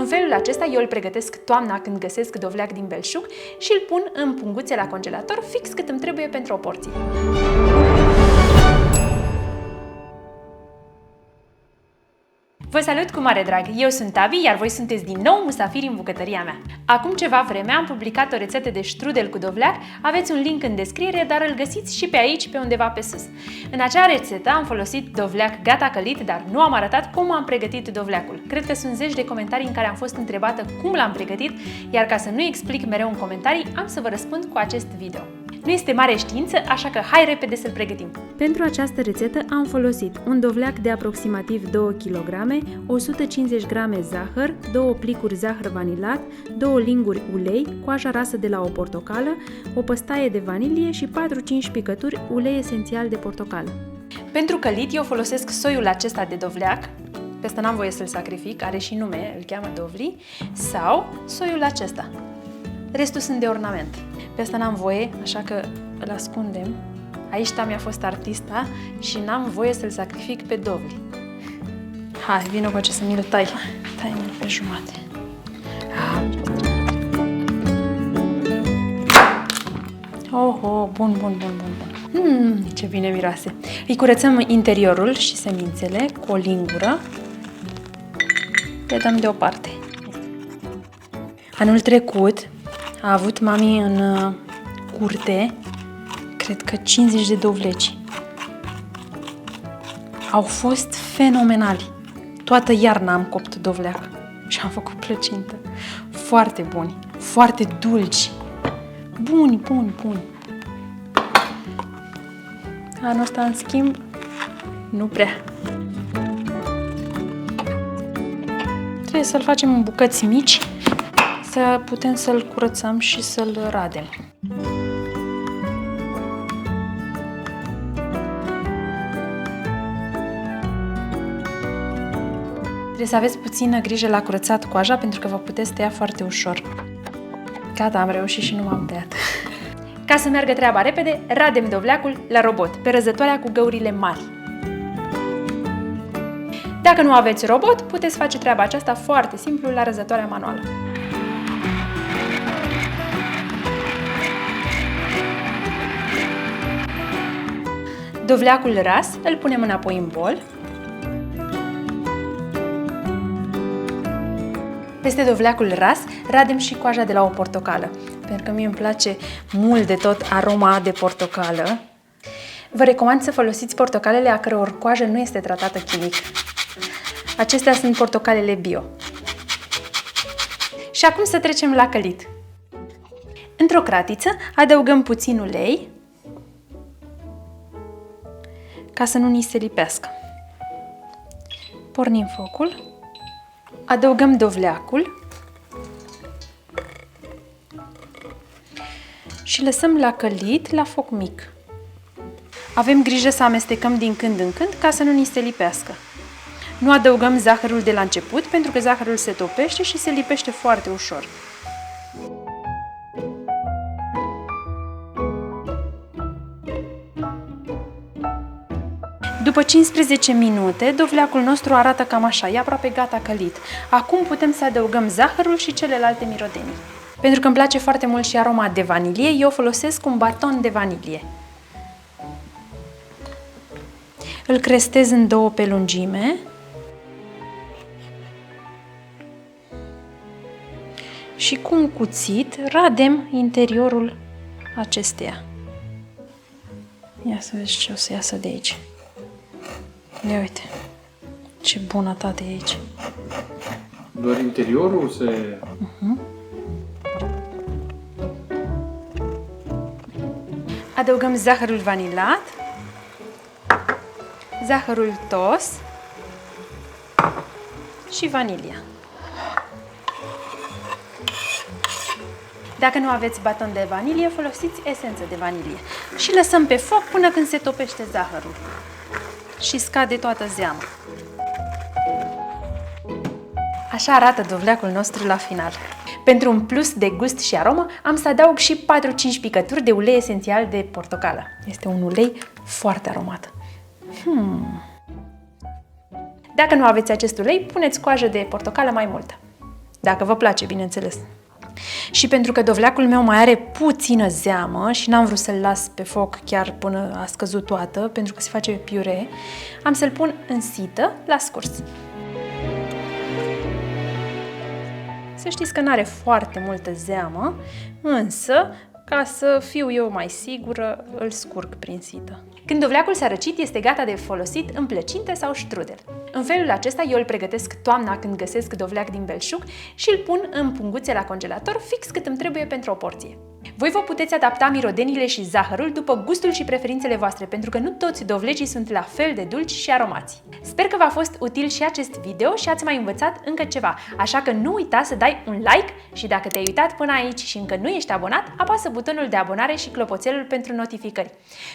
În felul acesta eu îl pregătesc toamna când găsesc dovleac din belșug și îl pun în punguțe la congelator fix cât îmi trebuie pentru o porție. Vă salut cu mare drag! Eu sunt Tavi, iar voi sunteți din nou musafiri în bucătăria mea. Acum ceva vreme am publicat o rețetă de strudel cu dovleac, aveți un link în descriere, dar îl găsiți și pe aici, pe undeva pe sus. În acea rețetă am folosit dovleac gata călit, dar nu am arătat cum am pregătit dovleacul. Cred că sunt zeci de comentarii în care am fost întrebată cum l-am pregătit, iar ca să nu explic mereu în comentarii, am să vă răspund cu acest video. Nu este mare știință, așa că hai repede să-l pregătim! Pentru această rețetă am folosit un dovleac de aproximativ 2 kg, 150 g zahăr, 2 plicuri zahăr vanilat, 2 linguri ulei, coaja rasă de la o portocală, o păstaie de vanilie și 4-5 picături ulei esențial de portocală. Pentru călit eu folosesc soiul acesta de dovleac, pe ăsta n-am voie să-l sacrific, are și nume, îl cheamă Dovli, sau soiul acesta. Restul sunt de ornament. Pe asta n-am voie, așa că îl ascundem. Aici Tami a fost artista și n-am voie să-l sacrific pe Dovli. Hai, vină cu ce să mi-l tai. Tai-mi pe jumate. Oh, bun. Ce bine miroase. Îi curățăm interiorul și semințele cu o lingură. Le dăm deoparte. Anul trecut a avut mami în curte, cred că 50 de dovleci. Au fost fenomenali. Toată iarna am copt dovleac și am făcut plăcintă. Foarte buni, foarte dulci. Buni. Anul ăsta, în schimb, nu prea. Trebuie să-l facem în bucăți mici, să putem să-l curățăm și să-l radem. Trebuie să aveți puțină grijă la curățat coaja, pentru că vă puteți tăia foarte ușor. Gata, am reușit și nu m-am tăiat. Ca să meargă treaba repede, radem dovleacul la robot, pe răzătoarea cu găurile mari. Dacă nu aveți robot, puteți face treaba aceasta foarte simplu la răzătoarea manuală. Dovleacul ras îl punem înapoi în bol. Peste dovleacul ras radem și coaja de la o portocală, pentru că mie îmi place mult de tot aroma de portocală. Vă recomand să folosiți portocalele a căror coajă nu este tratată chimic. Acestea sunt portocalele bio. Și acum să trecem la călit. Într-o cratiță adăugăm puțin ulei, ca să nu ni se lipească. Pornim focul, adăugăm dovleacul și lăsăm la călit la foc mic. Avem grijă să amestecăm din când în când ca să nu ni se lipească. Nu adăugăm zahărul de la început, pentru că zahărul se topește și se lipește foarte ușor. După 15 minute, dovleacul nostru arată cam așa, e aproape gata călit. Acum putem să adăugăm zahărul și celelalte mirodenii. Pentru că îmi place foarte mult și aroma de vanilie, eu folosesc un baton de vanilie. Îl crestez în două pe lungime. Și cu un cuțit radem interiorul acesteia. Ia să vezi ce o să iasă de aici. Ia uite, ce bunătate e aici. Doar interiorul se... Adăugăm zahărul vanilat, zahărul tos și vanilia. Dacă nu aveți baton de vanilie, folosiți esență de vanilie. Și lăsăm pe foc până când se topește zahărul și scade toată zeama. Așa arată dovleacul nostru la final. Pentru un plus de gust și aromă, am să adaug și 4-5 picături de ulei esențial de portocală. Este un ulei foarte aromat. Dacă nu aveți acest ulei, puneți coajă de portocală mai multă. Dacă vă place, bineînțeles. Și pentru că dovleacul meu mai are puțină zeamă și n-am vrut să-l las pe foc chiar până a scăzut toată, pentru că se face piure, am să-l pun în sită la scurs. Să știți că n-are foarte multă zeamă, însă, ca să fiu eu mai sigură, îl scurg prin sită. Când dovleacul s-a răcit, este gata de folosit în plăcinte sau strudel. În felul acesta eu îl pregătesc toamna când găsesc dovleac din belșug și îl pun în punguțe la congelator fix cât îmi trebuie pentru o porție. Voi vă puteți adapta mirodenile și zahărul după gustul și preferințele voastre, pentru că nu toți dovlecii sunt la fel de dulci și aromați. Sper că v-a fost util și acest video și ați mai învățat încă ceva, așa că nu uita să dai un like și dacă te-ai uitat până aici și încă nu ești abonat, apasă butonul de abonare și clopoțelul pentru notificări.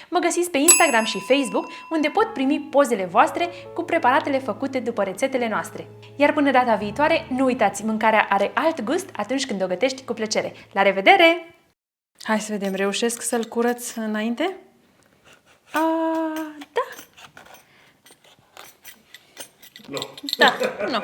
Mă găsiți pe Instagram și Facebook, unde pot primi pozele voastre cu preparatele făcute după rețetele noastre. Iar până data viitoare, nu uitați, mâncarea are alt gust atunci când o gătești cu plăcere. La revedere! Hai să vedem, reușesc să-l curăț înainte? Da. Nu. Da, nu.